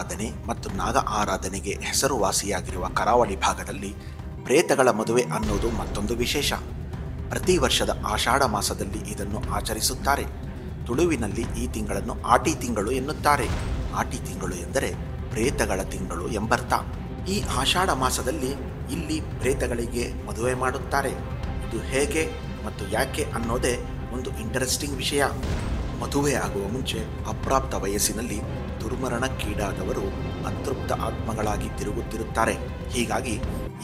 ಆರಾಧನೆ ಮತ್ತು ನಾಗ ಆರಾಧನೆಗೆ ಹೆಸರುವಾಸಿಯಾಗಿರುವ ಕರಾವಳಿ ಭಾಗದಲ್ಲಿ ಪ್ರೇತಗಳ ಮದುವೆ ಅನ್ನೋದು ಮತ್ತೊಂದು ವಿಶೇಷ. ಪ್ರತಿ ವರ್ಷದ ಆಷಾಢ ಮಾಸದಲ್ಲಿ ಇದನ್ನು ಆಚರಿಸುತ್ತಾರೆ. ತುಳುವಿನಲ್ಲಿ ಈ ತಿಂಗಳನ್ನು ಆಟಿ ತಿಂಗಳು ಎನ್ನುತ್ತಾರೆ. ಆಟಿ ತಿಂಗಳು ಎಂದರೆ ಪ್ರೇತಗಳ ತಿಂಗಳು ಎಂಬರ್ಥ. ಈ ಆಷಾಢ ಮಾಸದಲ್ಲಿ ಇಲ್ಲಿ ಪ್ರೇತಗಳಿಗೆ ಮದುವೆ ಮಾಡುತ್ತಾರೆ. ಇದು ಹೇಗೆ ಮತ್ತು ಯಾಕೆ ಅನ್ನೋದೇ ಒಂದು ಇಂಟರೆಸ್ಟಿಂಗ್ ವಿಷಯ. ಮದುವೆ ಆಗುವ ಮುಂಚೆ ಅಪ್ರಾಪ್ತ ವಯಸ್ಸಿನಲ್ಲಿ ದುರ್ಮರಣಕ್ಕೀಡಾದವರು ಅತೃಪ್ತ ಆತ್ಮಗಳಾಗಿ ತಿರುಗುತ್ತಿರುತ್ತಾರೆ. ಹೀಗಾಗಿ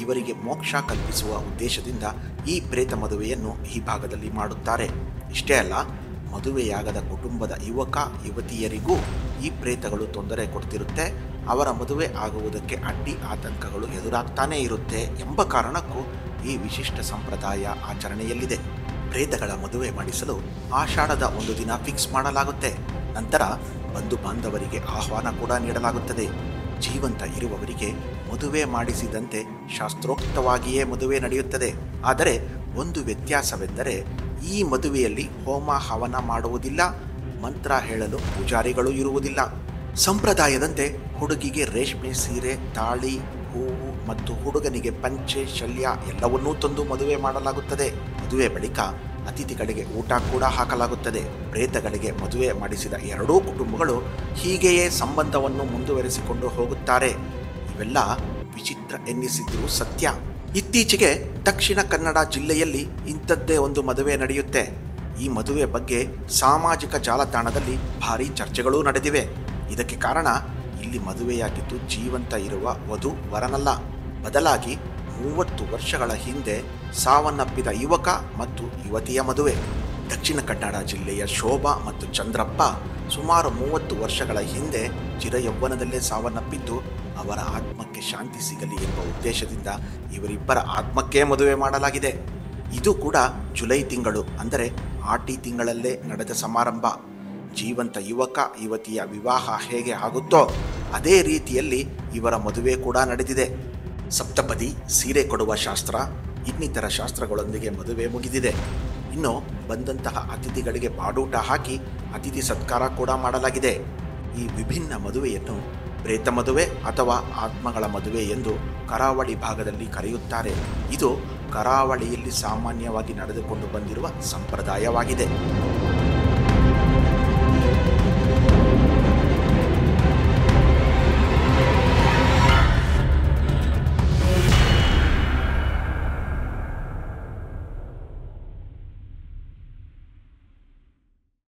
ಇವರಿಗೆ ಮೋಕ್ಷ ಕಲ್ಪಿಸುವ ಉದ್ದೇಶದಿಂದ ಈ ಪ್ರೇತ ಮದುವೆಯನ್ನು ಈ ಭಾಗದಲ್ಲಿ ಮಾಡುತ್ತಾರೆ. ಇಷ್ಟೇ ಅಲ್ಲ, ಮದುವೆಯಾಗದ ಕುಟುಂಬದ ಯುವಕ ಯುವತಿಯರಿಗೂ ಈ ಪ್ರೇತಗಳು ತೊಂದರೆ ಕೊಡ್ತಿರುತ್ತೆ. ಅವರ ಮದುವೆ ಆಗುವುದಕ್ಕೆ ಅಡ್ಡಿ ಆತಂಕಗಳು ಎದುರಾಗ್ತಾನೇ ಇರುತ್ತೆ ಎಂಬ ಕಾರಣಕ್ಕೂ ಈ ವಿಶಿಷ್ಟ ಸಂಪ್ರದಾಯ ಆಚರಣೆಯಲ್ಲಿದೆ. ಪ್ರೇತಗಳ ಮದುವೆ ಮಾಡಿಸಲು ಆಷಾಢದ ಒಂದು ದಿನ ಫಿಕ್ಸ್ ಮಾಡಲಾಗುತ್ತೆ. ನಂತರ ಬಂಧು ಬಾಂಧವರಿಗೆ ಆಹ್ವಾನ ಕೂಡ ನೀಡಲಾಗುತ್ತದೆ. ಜೀವಂತ ಇರುವವರಿಗೆ ಮದುವೆ ಮಾಡಿಸಿದಂತೆ ಶಾಸ್ತ್ರೋಕ್ತವಾಗಿಯೇ ಮದುವೆ ನಡೆಯುತ್ತದೆ. ಆದರೆ ಒಂದು ವ್ಯತ್ಯಾಸವೆಂದರೆ ಈ ಮದುವೆಯಲ್ಲಿ ಹೋಮ ಹವನ ಮಾಡುವುದಿಲ್ಲ, ಮಂತ್ರ ಹೇಳಲು ಪೂಜಾರಿಗಳು ಇರುವುದಿಲ್ಲ. ಸಂಪ್ರದಾಯದಂತೆ ಹುಡುಗಿಗೆ ರೇಷ್ಮೆ ಸೀರೆ, ತಾಳಿ, ಹೂವು ಮತ್ತು ಹುಡುಗನಿಗೆ ಪಂಚೆ, ಶಲ್ಯ ಎಲ್ಲವನ್ನೂ ತಂದು ಮದುವೆ ಮಾಡಲಾಗುತ್ತದೆ. ಮದುವೆ ಬಳಿಕ ಅತಿಥಿಗಳಿಗೆ ಊಟ ಕೂಡ ಹಾಕಲಾಗುತ್ತದೆ. ಪ್ರೇತಗಳಿಗೆ ಮದುವೆ ಮಾಡಿಸಿದ ಎರಡೂ ಕುಟುಂಬಗಳು ಹೀಗೆಯೇ ಸಂಬಂಧವನ್ನು ಮುಂದುವರೆಸಿಕೊಂಡು ಹೋಗುತ್ತಾರೆ. ಇವೆಲ್ಲ ವಿಚಿತ್ರ ಎನ್ನಿಸಿದ್ರೂ ಸತ್ಯ. ಇತ್ತೀಚೆಗೆ ದಕ್ಷಿಣ ಕನ್ನಡ ಜಿಲ್ಲೆಯಲ್ಲಿ ಇಂಥದ್ದೇ ಒಂದು ಮದುವೆ ನಡೆಯುತ್ತೆ. ಈ ಮದುವೆ ಬಗ್ಗೆ ಸಾಮಾಜಿಕ ಜಾಲತಾಣದಲ್ಲಿ ಭಾರೀ ಚರ್ಚೆಗಳೂ ನಡೆದಿವೆ. ಇದಕ್ಕೆ ಕಾರಣ ಇಲ್ಲಿ ಮದುವೆಯಾಗಿದ್ದು ಜೀವಂತ ಇರುವ ವಧು ವರನಲ್ಲ, ಬದಲಾಗಿ 30 ವರ್ಷಗಳ ಹಿಂದೆ ಸಾವನ್ನಪ್ಪಿದ ಯುವಕ ಮತ್ತು ಯುವತಿಯ ಮದುವೆ. ದಕ್ಷಿಣ ಕನ್ನಡ ಜಿಲ್ಲೆಯ ಶೋಭಾ ಮತ್ತು ಚಂದ್ರಪ್ಪ ಸುಮಾರು 30 ವರ್ಷಗಳ ಹಿಂದೆ ಚಿರಯೌವನದಲ್ಲೇ ಸಾವನ್ನಪ್ಪಿದ್ದು ಅವರ ಆತ್ಮಕ್ಕೆ ಶಾಂತಿ ಸಿಗಲಿ ಎಂಬ ಉದ್ದೇಶದಿಂದ ಇವರಿಬ್ಬರ ಆತ್ಮಕ್ಕೆ ಮದುವೆ ಮಾಡಲಾಗಿದೆ. ಇದು ಕೂಡ ಜುಲೈ ತಿಂಗಳು ಅಂದರೆ ಆಟಿ ತಿಂಗಳಲ್ಲೇ ನಡೆದ ಸಮಾರಂಭ. ಜೀವಂತ ಯುವಕ ಯುವತಿಯ ವಿವಾಹ ಹೇಗೆ ಆಗುತ್ತೋ ಅದೇ ರೀತಿಯಲ್ಲಿ ಇವರ ಮದುವೆ ಕೂಡ ನಡೆದಿದೆ. ಸಪ್ತಪದಿ, ಸೀರೆ ಕೊಡುವ ಶಾಸ್ತ್ರ, ಇನ್ನಿತರ ಶಾಸ್ತ್ರಗಳೊಂದಿಗೆ ಮದುವೆ ಮುಗಿದಿದೆ. ಇನ್ನು ಬಂದಂತಹ ಅತಿಥಿಗಳಿಗೆ ಬಾಡೂಟ ಹಾಕಿ ಅತಿಥಿ ಸತ್ಕಾರ ಕೂಡ ಮಾಡಲಾಗಿದೆ. ಈ ವಿಭಿನ್ನ ಮದುವೆಯನ್ನು ಪ್ರೇತ ಮದುವೆ ಅಥವಾ ಆತ್ಮಗಳ ಮದುವೆ ಎಂದು ಕರಾವಳಿ ಭಾಗದಲ್ಲಿ ಕರೆಯುತ್ತಾರೆ. ಇದು ಕರಾವಳಿಯಲ್ಲಿ ಸಾಮಾನ್ಯವಾಗಿ ನಡೆದುಕೊಂಡು ಬಂದಿರುವ ಸಂಪ್ರದಾಯವಾಗಿದೆ.